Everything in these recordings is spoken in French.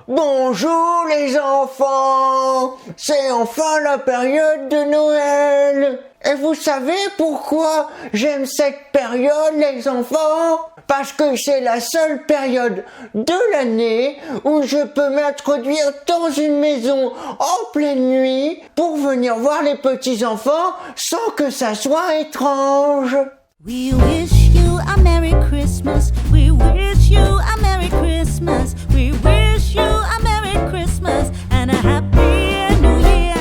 Bonjour les enfants, c'est enfin la période de Noël. Et vous savez pourquoi j'aime cette période les enfants? Parce que c'est la seule période de l'année où je peux m'introduire dans une maison en pleine nuit pour venir voir les petits enfants sans que ça soit étrange. We wish you a Merry Christmas. We wish you a Merry Christmas. We wish you a Merry Christmas and a Happy New Year.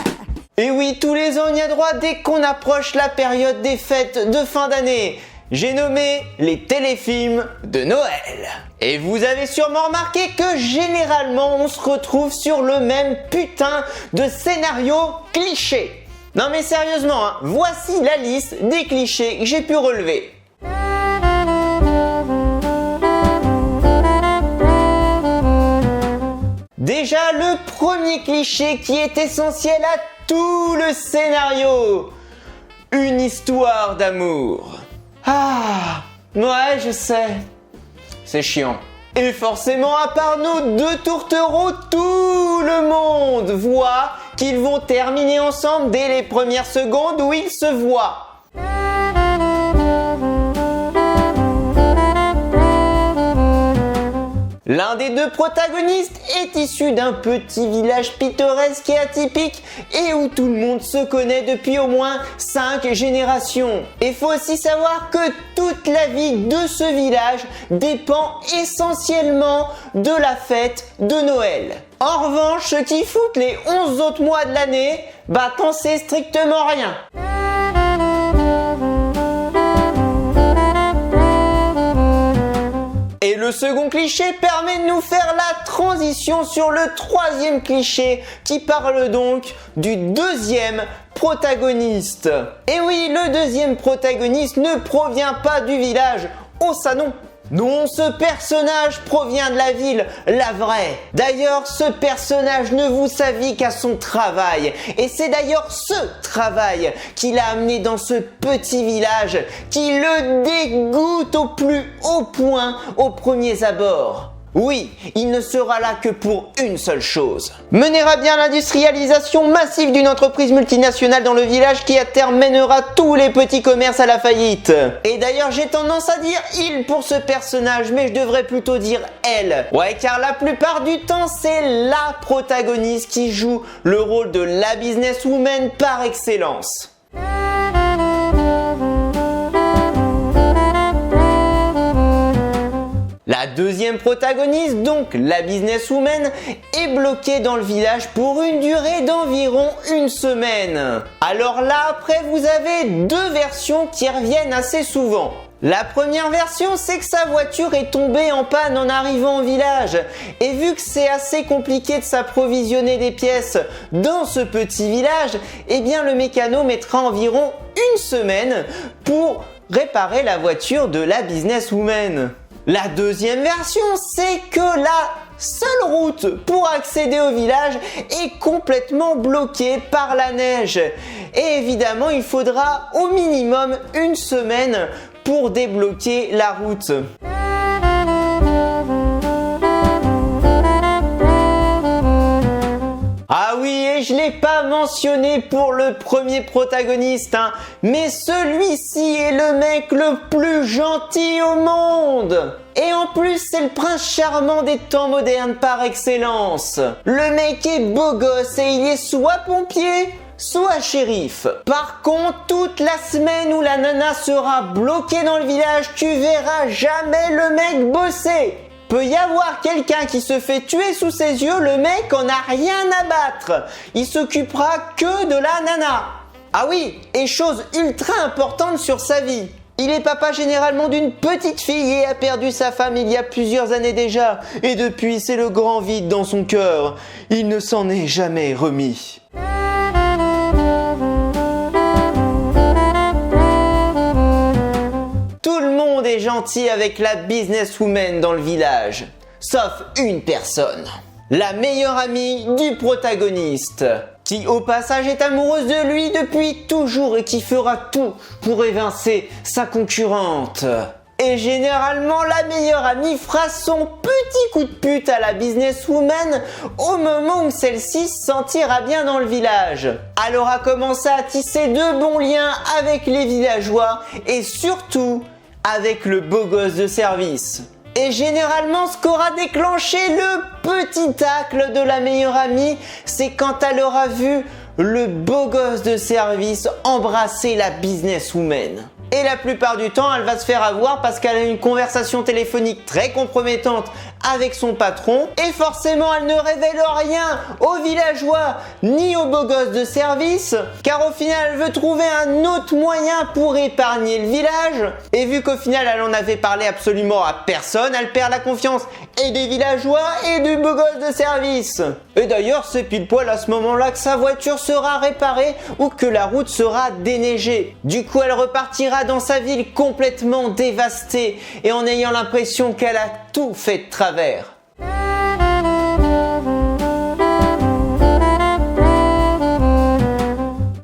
Et oui, tous les ans, on y a droit dès qu'on approche la période des fêtes de fin d'année. J'ai nommé les téléfilms de Noël. Et vous avez sûrement remarqué que généralement, on se retrouve sur le même putain de scénario cliché. Non mais sérieusement, voici la liste des clichés que j'ai pu relever. Déjà, le premier cliché qui est essentiel à tout le scénario. Une histoire d'amour. Ah, ouais, je sais. C'est chiant. Et forcément, à part nos deux tourtereaux, tout le monde voit qu'ils vont terminer ensemble dès les premières secondes où ils se voient. L'un des deux protagonistes est issu d'un petit village pittoresque et atypique et où tout le monde se connaît depuis au moins 5 générations. Et faut aussi savoir que toute la vie de ce village dépend essentiellement de la fête de Noël. En revanche, ceux qui foutent les 11 autres mois de l'année, bah t'en sais strictement rien. Et le second cliché permet de nous faire la transition sur le troisième cliché qui parle donc du deuxième protagoniste. Et oui, le deuxième protagoniste ne provient pas du village. Oh ça non! Non, ce personnage provient de la ville, la vraie. D'ailleurs, ce personnage ne voue sa vie qu'à son travail. Et c'est d'ailleurs ce travail qui l'a amené dans ce petit village qui le dégoûte au plus haut point aux premiers abords. Oui, il ne sera là que pour une seule chose. Mener à bien l'industrialisation massive d'une entreprise multinationale dans le village qui à terme mènera tous les petits commerces à la faillite. Et d'ailleurs, j'ai tendance à dire il pour ce personnage, mais je devrais plutôt dire elle. Ouais, car la plupart du temps, c'est la protagoniste qui joue le rôle de la businesswoman par excellence. La deuxième protagoniste, donc la businesswoman, est bloquée dans le village pour une durée d'environ une semaine. Alors là, après, vous avez deux versions qui reviennent assez souvent. La première version, c'est que sa voiture est tombée en panne en arrivant au village. Et vu que c'est assez compliqué de s'approvisionner des pièces dans ce petit village, eh bien le mécano mettra environ une semaine pour réparer la voiture de la businesswoman. La deuxième version, c'est que la seule route pour accéder au village est complètement bloquée par la neige. Et évidemment, il faudra au minimum une semaine pour débloquer la route. Ah oui, et je l'ai pas mentionné pour le premier protagoniste, mais celui-ci est le mec le plus gentil au monde. Et en plus, c'est le prince charmant des temps modernes par excellence. Le mec est beau gosse et il est soit pompier, soit shérif. Par contre, toute la semaine où la nana sera bloquée dans le village, tu verras jamais le mec bosser. Peut y avoir quelqu'un qui se fait tuer sous ses yeux, le mec en a rien à battre. Il s'occupera que de la nana. Ah oui, et chose ultra importante sur sa vie. Il est papa généralement d'une petite fille et a perdu sa femme il y a plusieurs années déjà. Et depuis, c'est le grand vide dans son cœur. Il ne s'en est jamais remis. Tout le monde est gentil avec la businesswoman dans le village. Sauf une personne. La meilleure amie du protagoniste. Qui au passage est amoureuse de lui depuis toujours et qui fera tout pour évincer sa concurrente. Et généralement, la meilleure amie fera son petit coup de pute à la businesswoman au moment où celle-ci se sentira bien dans le village. Elle aura commencé à tisser de bons liens avec les villageois et surtout avec le beau gosse de service. Et généralement, ce qu'aura déclenché le petit tacle de la meilleure amie, c'est quand elle aura vu le beau gosse de service embrasser la businesswoman. Et la plupart du temps, elle va se faire avoir parce qu'elle a une conversation téléphonique très compromettante avec son patron. Et forcément, elle ne révèle rien aux villageois ni aux beaux gosses de service. Car au final, elle veut trouver un autre moyen pour épargner le village. Et vu qu'au final, elle en avait parlé absolument à personne, elle perd la confiance et des villageois et du beau gosse de service. Et d'ailleurs, c'est pile poil à ce moment-là que sa voiture sera réparée ou que la route sera déneigée. Du coup, elle repartira dans sa ville complètement dévastée et en ayant l'impression qu'elle a tout fait de travers.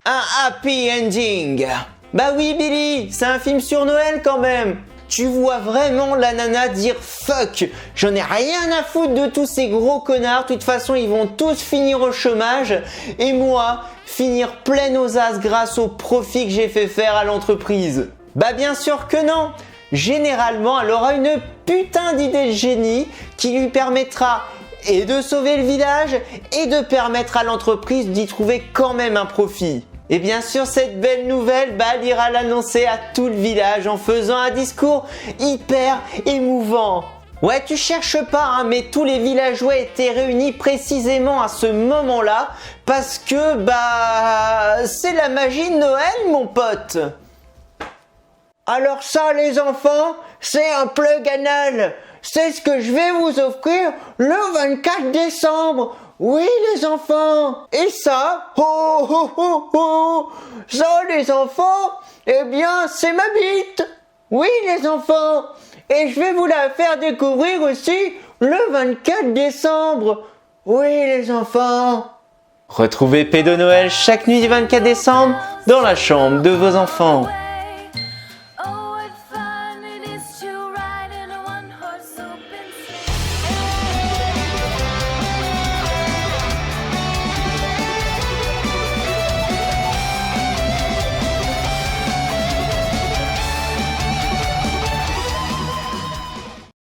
Un happy ending. Bah oui Billy, c'est un film sur Noël quand même. Tu vois vraiment la nana dire fuck, j'en ai rien à foutre de tous ces gros connards, de toute façon ils vont tous finir au chômage et moi finir plein aux as grâce au profit que j'ai fait faire à l'entreprise. Bah bien sûr que non. Généralement elle aura une putain d'idée de génie qui lui permettra et de sauver le village et de permettre à l'entreprise d'y trouver quand même un profit. Et bien sûr, cette belle nouvelle, elle ira l'annoncer à tout le village en faisant un discours hyper émouvant. Ouais, tu cherches pas, mais tous les villageois étaient réunis précisément à ce moment-là parce que, c'est la magie de Noël, mon pote. Alors ça, les enfants, c'est un plug anal. C'est ce que je vais vous offrir le 24 décembre. Oui, les enfants. Et ça, ça, les enfants, eh bien, c'est ma bite. Oui, les enfants. Et je vais vous la faire découvrir aussi le 24 décembre. Oui, les enfants. Retrouvez Pédo Noël chaque nuit du 24 décembre dans la chambre de vos enfants.